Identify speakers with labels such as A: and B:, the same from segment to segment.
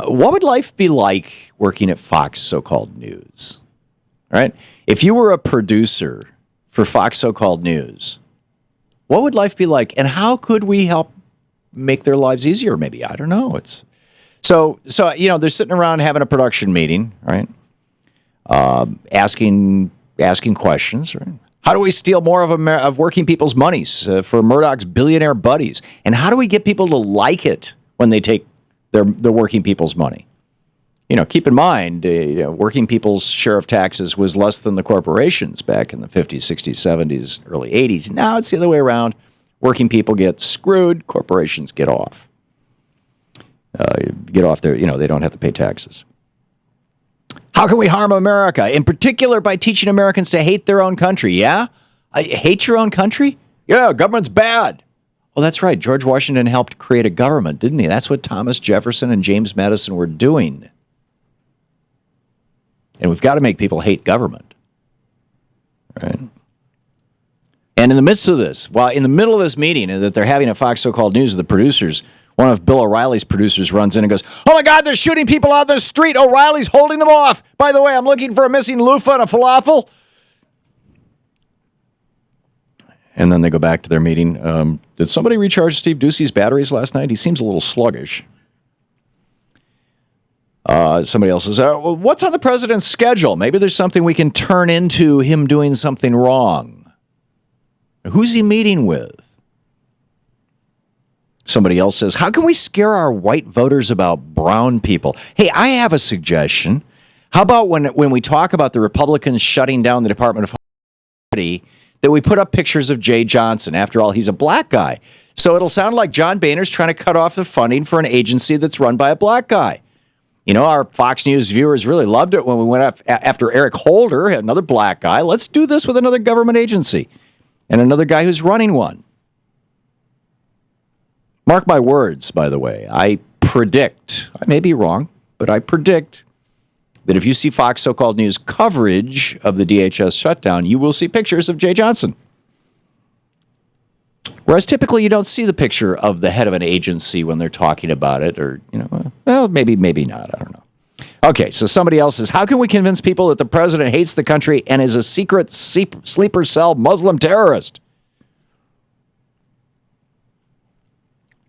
A: What would life be like working at Fox so-called News? Right? If you were a producer for Fox so-called News, what would life be like? And how could we help make their lives easier? Maybe, I don't know. So they're sitting around having a production meeting, right? Asking questions, right? How do we steal more of working people's monies for Murdoch's billionaire buddies? And how do we get people to like it when they take their working people's money? Keep in mind, working people's share of taxes was less than the corporations back in the 50s, 60s, 70s, early 80s. Now it's the other way around. Working people get screwed. Corporations get off. They don't have to pay taxes. How can we harm America? In particular, by teaching Americans to hate their own country. Yeah? Hate your own country? Yeah, government's bad. Oh, that's right. George Washington helped create a government, didn't he? That's what Thomas Jefferson and James Madison were doing. And we've got to make people hate government. Right? And in the midst of this, in the middle of this meeting that they're having at Fox so-called News, the producers, one of Bill O'Reilly's producers runs in and goes, "Oh my God, they're shooting people out the street. O'Reilly's holding them off. By the way, I'm looking for a missing loofah and a falafel." And then they go back to their meeting. Did somebody recharge Steve Ducey's batteries last night? He seems a little sluggish. Somebody else says, "What's on the president's schedule? Maybe there's something we can turn into him doing something wrong. Who's he meeting with?" Somebody else says, "How can we scare our white voters about brown people?" Hey, I have a suggestion. How about when we talk about the Republicans shutting down the Department of Homeland, that we put up pictures of Jay Johnson? After all, he's a black guy. So it'll sound like John Boehner's trying to cut off the funding for an agency that's run by a black guy. Our Fox News viewers really loved it when we went after Eric Holder, another black guy. Let's do this with another government agency and another guy who's running one. Mark my words, by the way. I predict, I may be wrong, but I predict that if you see Fox so-called News coverage of the DHS shutdown, you will see pictures of Jay Johnson. Whereas typically you don't see the picture of the head of an agency when they're talking about it, or, maybe not. I don't know. Okay, so somebody else says, how can we convince people that the president hates the country and is a secret sleeper cell Muslim terrorist?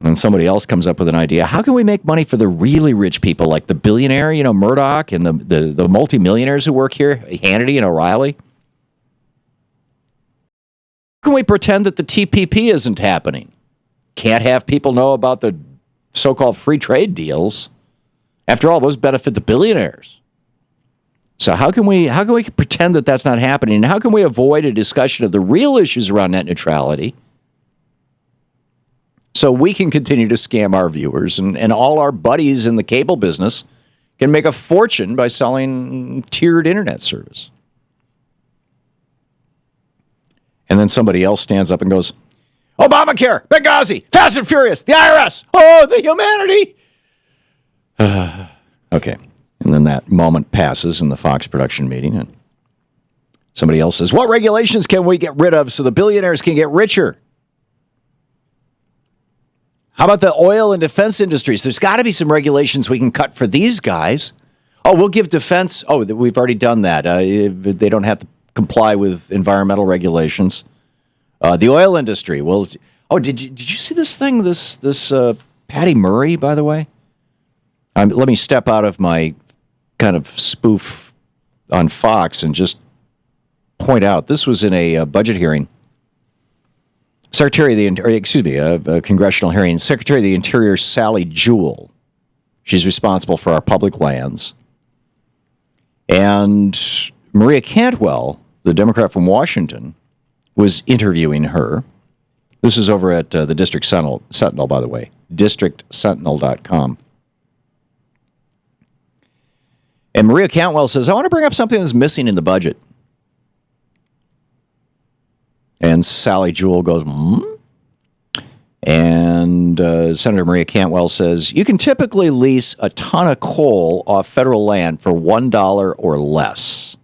A: And somebody else comes up with an idea. How can we make money for the really rich people, like the billionaire, Murdoch, and the multimillionaires who work here, Hannity and O'Reilly? How can we pretend that the TPP isn't happening? Can't have people know about the so-called free trade deals. After all, those benefit the billionaires. So how can we pretend that that's not happening? And how can we avoid a discussion of the real issues around net neutrality so we can continue to scam our viewers and all our buddies in the cable business can make a fortune by selling tiered internet service? And then somebody else stands up and goes, Obamacare, Benghazi, Fast and Furious, the IRS, oh, the humanity. Okay. And then that moment passes in the Fox production meeting, and somebody else says, what regulations can we get rid of so the billionaires can get richer? How about the oil and defense industries? There's got to be some regulations we can cut for these guys. Oh, we'll give defense. Oh, we've already done that. They don't have to comply with environmental regulations. The oil industry. Well, did you see this thing? This Patty Murray, by the way. Let me step out of my kind of spoof on Fox and just point out this was in a budget hearing. A congressional hearing. Secretary of the Interior Sally Jewell. She's responsible for our public lands. And Maria Cantwell, the Democrat from Washington, was interviewing her. This is over at the District Sentinel, by the way, districtsentinel.com. And Maria Cantwell says, I want to bring up something that's missing in the budget. And Sally Jewell goes, And Senator Maria Cantwell says, you can typically lease a ton of coal off federal land for $1 or less.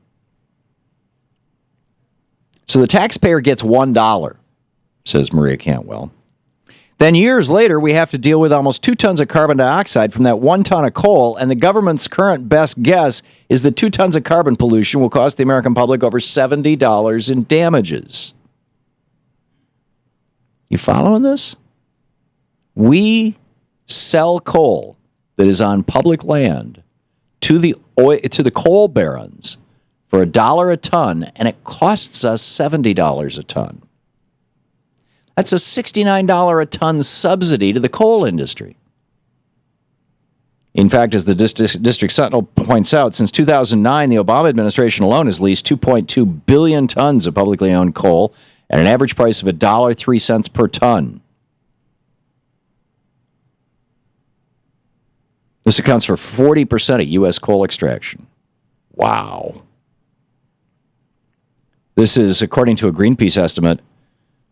A: So the taxpayer gets $1, says Maria Cantwell. Then years later, we have to deal with almost 2 tons of carbon dioxide from that 1 ton of coal, and the government's current best guess is that 2 tons of carbon pollution will cost the American public over $70 in damages. You following this? We sell coal that is on public land to the coal barons for $1 a ton, and it costs us $70 a ton. That's a $69 a ton subsidy to the coal industry. In fact, as the District Sentinel points out, since 2009, the Obama administration alone has leased 2.2 billion tons of publicly owned coal at an average price of $1.03 per ton. This accounts for 40% of U.S. coal extraction. Wow. This is, according to a Greenpeace estimate,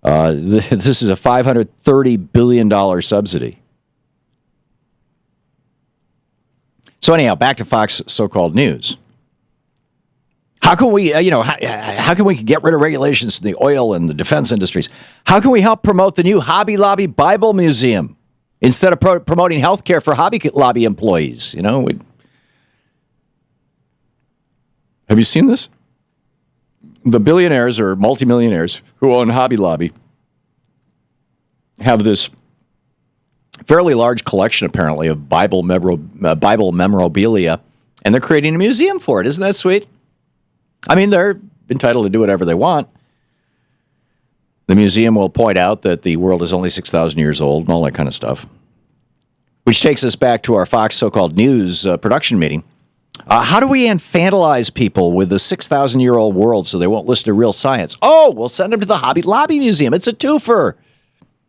A: this is a $530 billion subsidy. So anyhow, back to Fox so-called news. How can we, how can we get rid of regulations in the oil and the defense industries? How can we help promote the new Hobby Lobby Bible Museum instead of promoting health care for Hobby Lobby employees? Have you seen this? The billionaires or multimillionaires who own Hobby Lobby have this fairly large collection, apparently, of Bible memorabilia, and they're creating a museum for it. Isn't that sweet? I mean, they're entitled to do whatever they want. The museum will point out that the world is only 6,000 years old and all that kind of stuff. Which takes us back to our Fox so-called news production meeting. How do we infantilize people with the 6,000-year-old world so they won't listen to real science? Oh, we'll send them to the Hobby Lobby Museum. It's a twofer.